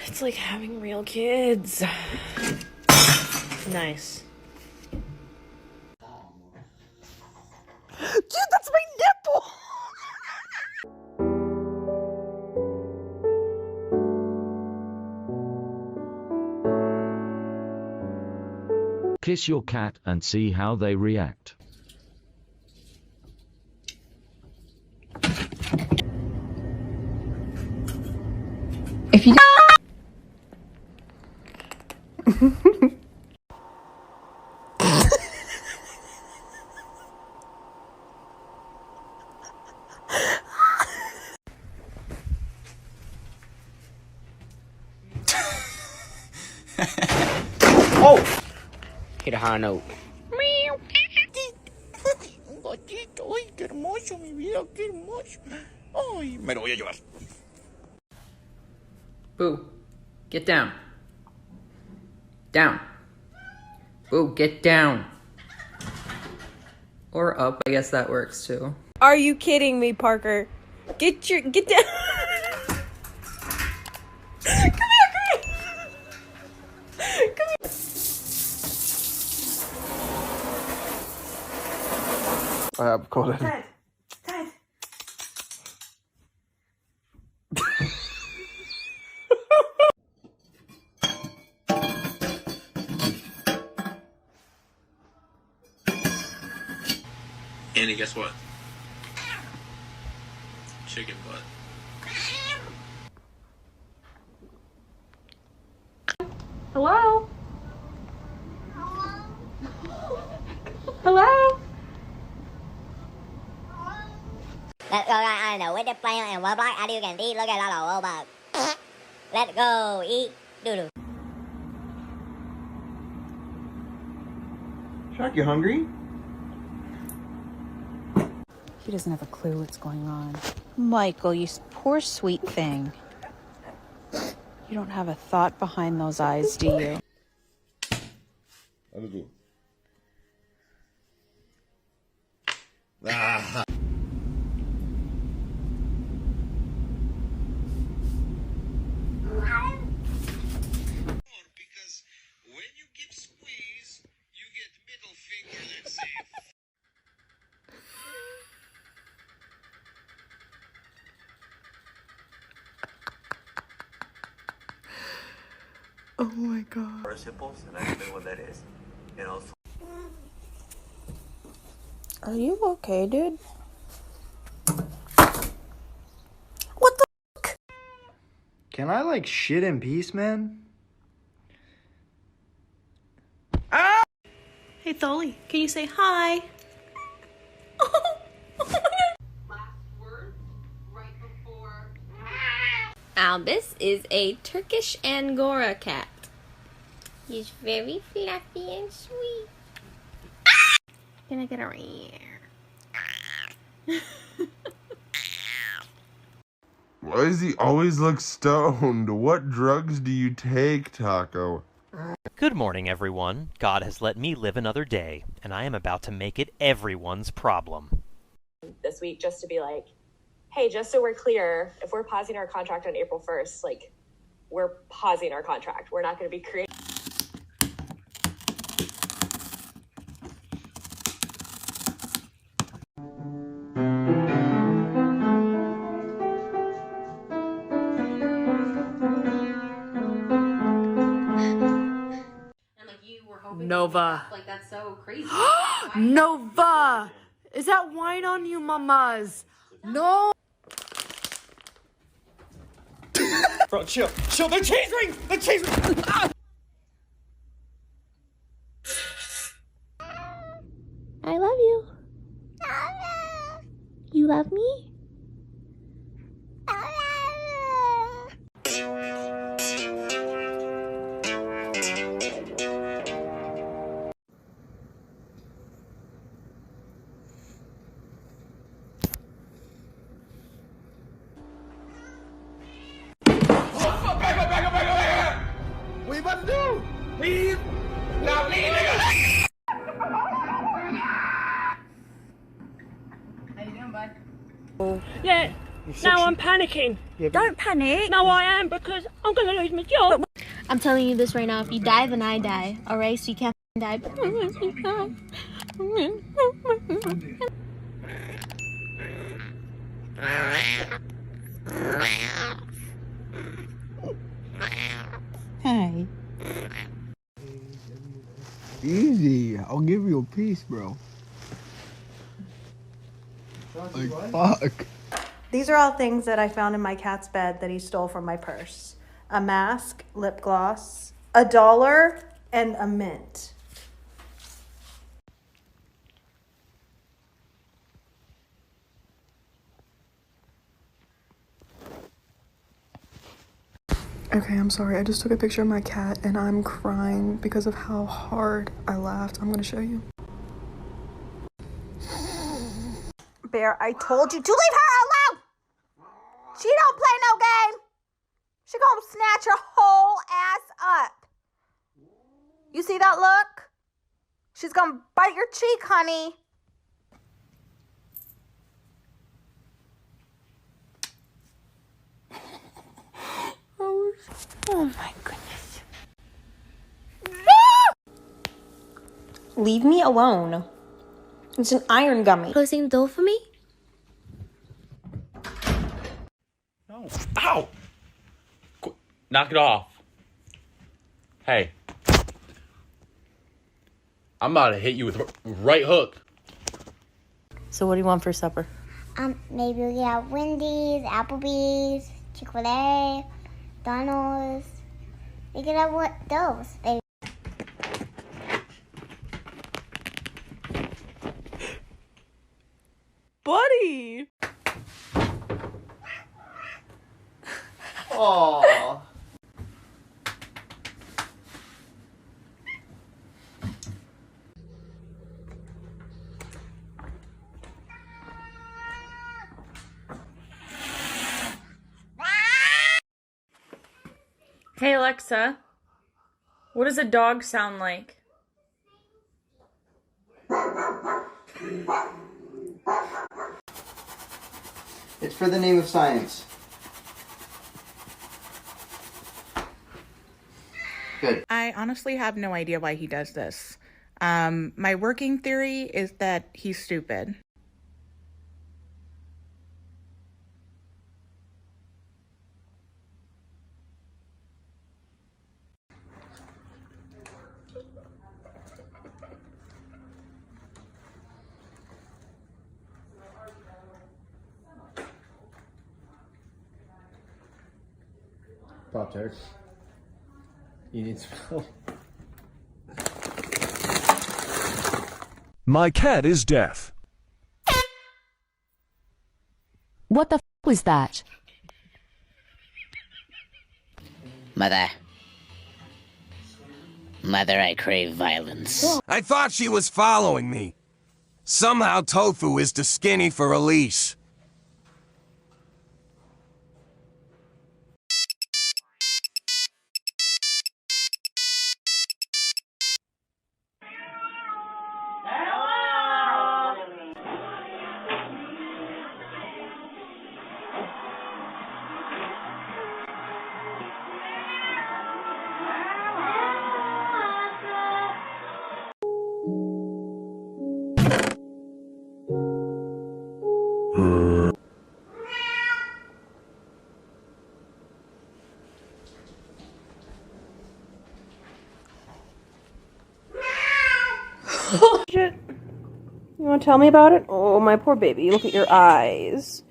It's like having real kids. Nice. Dude, that's my nipple! Kiss your cat and see how they react. If you Oh! Hit a high note. Meow. Gatito, ay, qué hermoso, mi vida, qué hermoso. Ay, me lo voy a llevar. Boo, get down. Down. Boo, get down. Or up, I guess that works too. Are you kidding me, Parker? Get down. Come here. I have called it. Ted. Andy, guess what? Chicken butt. Hello? Hello? Let's go I know with the player and Roblox and you can eat look at a lot of Roblox. Let's go eat doo-doo. Shark, you hungry? He doesn't have a clue what's going on. Michael, you poor sweet thing. You don't have a thought behind those eyes, do you? Ano to? Because when you give squeeze, you get middle finger, let's see. Oh my god. Participles, and I don't know what that is. And also, Are you okay, dude? What the fuck? Can I like shit in peace, man? Hey, Tholi, can you say hi? Albus is a Turkish Angora cat. He's very fluffy and sweet. Can I get a Why does he always look stoned? What drugs do you take, Taco? Good morning, everyone. God has let me live another day, and I am about to make it everyone's problem. This week just to be like, hey, just so we're clear, if we're pausing our contract on April 1st, like, we're pausing our contract. We're not going to be creating. Nova. Like, that's so crazy. Nova! Is that wine on you, mamas? No! Bro, chill. They're chasing! They're chasing! I love you. You love me? We about panicking. Don't panic. No, I am, because I'm going to lose my job. I'm telling you this right now. If you die, then I die. Alright, so you can't die. Hey. Easy. I'll give you a piece, bro. Like, fuck. These are all things that I found in my cat's bed that he stole from my purse. A mask, lip gloss, $1, and a mint. Okay, I'm sorry. I just took a picture of my cat and I'm crying because of how hard I laughed. I'm gonna show you. Bear, I told you to leave her alone! She don't play no game! She gonna snatch your whole ass up. You see that look? She's gonna bite your cheek, honey. Oh my goodness. Leave me alone. It's an iron gummy. Closing the door for me? No. Ow! Knock it off. Hey. I'm about to hit you with right hook. So what do you want for supper? Maybe we get Wendy's, Applebee's, Chick-fil-A, McDonald's. We could have what those, baby. Buddy! Aww. Hey Alexa, what does a dog sound like? It's for the name of science. Good. I honestly have no idea why he does this. My working theory is that he's stupid. Pop-Tarts. You need some. My cat is deaf. What the f was that? Mother. Mother, I crave violence. I thought she was following me. Somehow Tofu is too skinny for Elise. Shit. You want to tell me about it? Oh, my poor baby. Look at your eyes.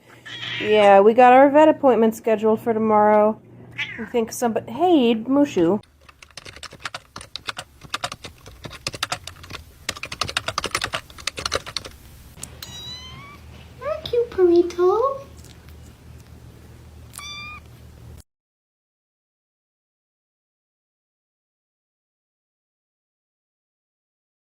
Yeah, we got our vet appointment scheduled for tomorrow. I think somebody... Hey, Mushu.